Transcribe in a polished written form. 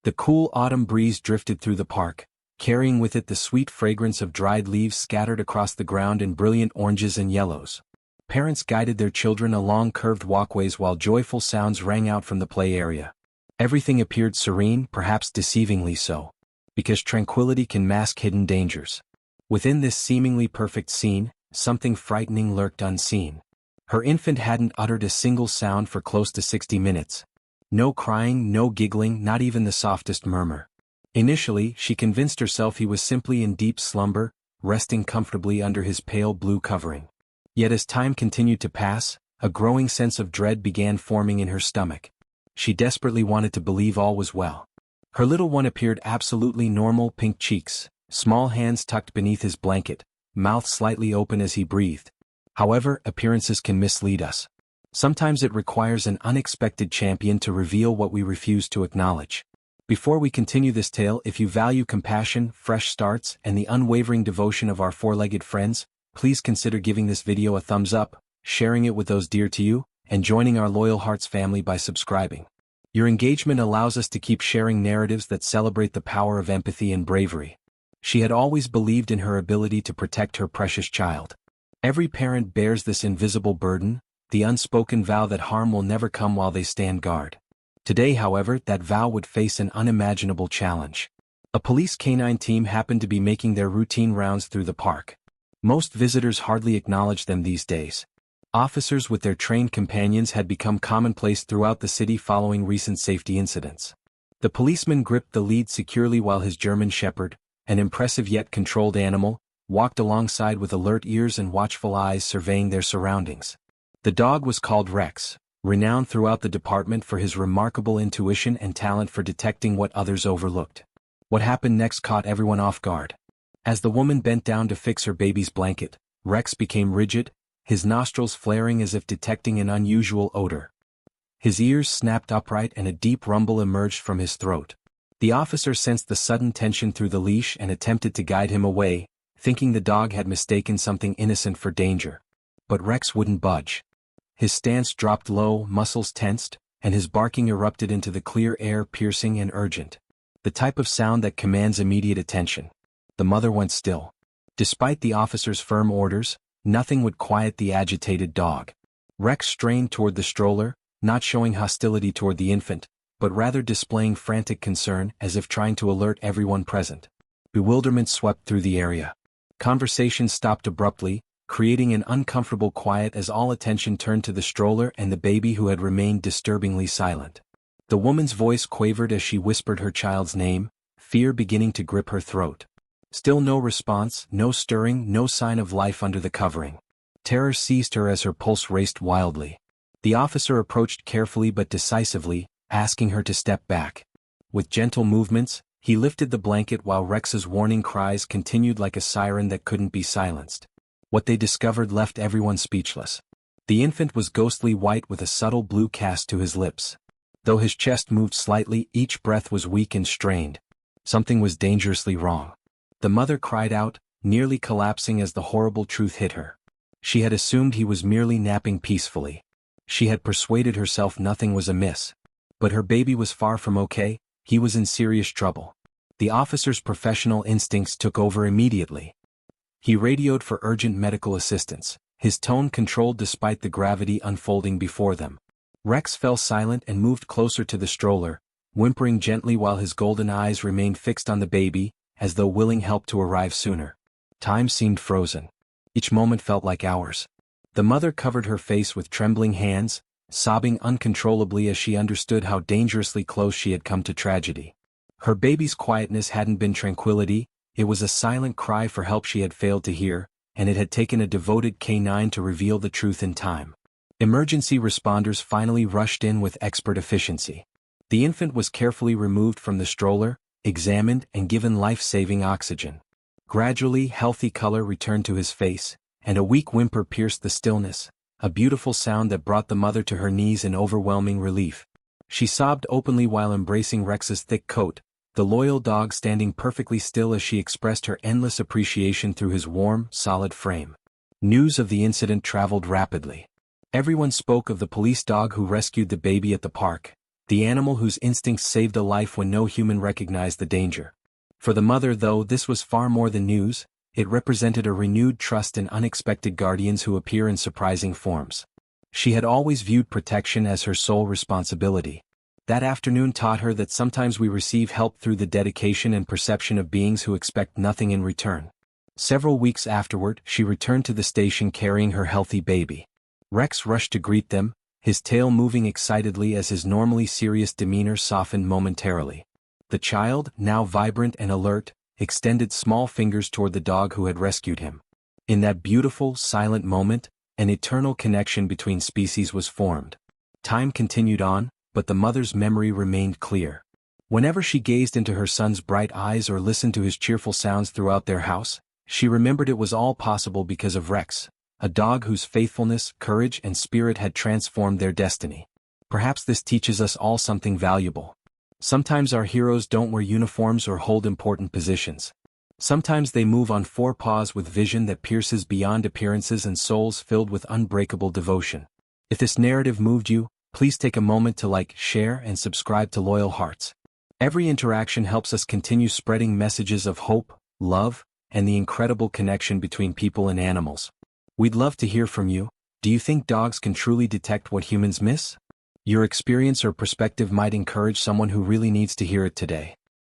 The cool autumn breeze drifted through the park, carrying with it the sweet fragrance of dried leaves scattered across the ground in brilliant oranges and yellows. Parents guided their children along curved walkways while joyful sounds rang out from the play area. Everything appeared serene, perhaps deceivingly so, because tranquility can mask hidden dangers. Within this seemingly perfect scene, something frightening lurked unseen. Her infant hadn't uttered a single sound for close to 60 minutes. No crying, no giggling, not even the softest murmur. Initially, she convinced herself he was simply in deep slumber, resting comfortably under his pale blue covering. Yet as time continued to pass, a growing sense of dread began forming in her stomach. She desperately wanted to believe all was well. Her little one appeared absolutely normal, pink cheeks, small hands tucked beneath his blanket, mouth slightly open as he breathed. However, appearances can mislead us. Sometimes it requires an unexpected champion to reveal what we refuse to acknowledge. Before we continue this tale, if you value compassion, fresh starts, and the unwavering devotion of our four-legged friends, please consider giving this video a thumbs up, sharing it with those dear to you, and joining our Loyal Hearts family by subscribing. Your engagement allows us to keep sharing narratives that celebrate the power of empathy and bravery. She had always believed in her ability to protect her precious child. Every parent bears this invisible burden, the unspoken vow that harm will never come while they stand guard. Today, however, that vow would face an unimaginable challenge. A police canine team happened to be making their routine rounds through the park. Most visitors hardly acknowledge them these days. Officers with their trained companions had become commonplace throughout the city following recent safety incidents. The policeman gripped the lead securely while his German Shepherd, an impressive yet controlled animal, walked alongside with alert ears and watchful eyes surveying their surroundings. The dog was called Rex, renowned throughout the department for his remarkable intuition and talent for detecting what others overlooked. What happened next caught everyone off guard. As the woman bent down to fix her baby's blanket, Rex became rigid, his nostrils flaring as if detecting an unusual odor. His ears snapped upright and a deep rumble emerged from his throat. The officer sensed the sudden tension through the leash and attempted to guide him away, thinking the dog had mistaken something innocent for danger. But Rex wouldn't budge. His stance dropped low, muscles tensed, and his barking erupted into the clear air, piercing and urgent. The type of sound that commands immediate attention. The mother went still. Despite the officer's firm orders, nothing would quiet the agitated dog. Rex strained toward the stroller, not showing hostility toward the infant, but rather displaying frantic concern as if trying to alert everyone present. Bewilderment swept through the area. Conversation stopped abruptly, creating an uncomfortable quiet as all attention turned to the stroller and the baby who had remained disturbingly silent. The woman's voice quavered as she whispered her child's name, fear beginning to grip her throat. Still no response, no stirring, no sign of life under the covering. Terror seized her as her pulse raced wildly. The officer approached carefully but decisively, asking her to step back. With gentle movements, he lifted the blanket while Rex's warning cries continued like a siren that couldn't be silenced. What they discovered left everyone speechless. The infant was ghostly white with a subtle blue cast to his lips. Though his chest moved slightly, each breath was weak and strained. Something was dangerously wrong. The mother cried out, nearly collapsing as the horrible truth hit her. She had assumed he was merely napping peacefully. She had persuaded herself nothing was amiss. But her baby was far from okay, he was in serious trouble. The officer's professional instincts took over immediately. He radioed for urgent medical assistance, his tone controlled despite the gravity unfolding before them. Rex fell silent and moved closer to the stroller, whimpering gently while his golden eyes remained fixed on the baby, as though willing help to arrive sooner. Time seemed frozen. Each moment felt like hours. The mother covered her face with trembling hands, sobbing uncontrollably as she understood how dangerously close she had come to tragedy. Her baby's quietness hadn't been tranquility, it was a silent cry for help she had failed to hear, and it had taken a devoted canine to reveal the truth in time. Emergency responders finally rushed in with expert efficiency. The infant was carefully removed from the stroller, examined and given life-saving oxygen. Gradually, healthy color returned to his face, and a weak whimper pierced the stillness, a beautiful sound that brought the mother to her knees in overwhelming relief. She sobbed openly while embracing Rex's thick coat, the loyal dog standing perfectly still as she expressed her endless appreciation through his warm, solid frame. News of the incident traveled rapidly. Everyone spoke of the police dog who rescued the baby at the park, The animal whose instincts saved a life when no human recognized the danger. For the mother, though, this was far more than news. It represented a renewed trust in unexpected guardians who appear in surprising forms. She had always viewed protection as her sole responsibility. That afternoon taught her that sometimes we receive help through the dedication and perception of beings who expect nothing in return. Several weeks afterward, she returned to the station carrying her healthy baby. Rex rushed to greet them, his tail moving excitedly as his normally serious demeanor softened momentarily. The child, now vibrant and alert, extended small fingers toward the dog who had rescued him. In that beautiful, silent moment, an eternal connection between species was formed. Time continued on, but the mother's memory remained clear. Whenever she gazed into her son's bright eyes or listened to his cheerful sounds throughout their house, she remembered it was all possible because of Rex, a dog whose faithfulness, courage, and spirit had transformed their destiny. Perhaps this teaches us all something valuable. Sometimes our heroes don't wear uniforms or hold important positions. Sometimes they move on four paws with vision that pierces beyond appearances and souls filled with unbreakable devotion. If this narrative moved you, please take a moment to like, share, and subscribe to Loyal Hearts. Every interaction helps us continue spreading messages of hope, love, and the incredible connection between people and animals. We'd love to hear from you. Do you think dogs can truly detect what humans miss? Your experience or perspective might encourage someone who really needs to hear it today.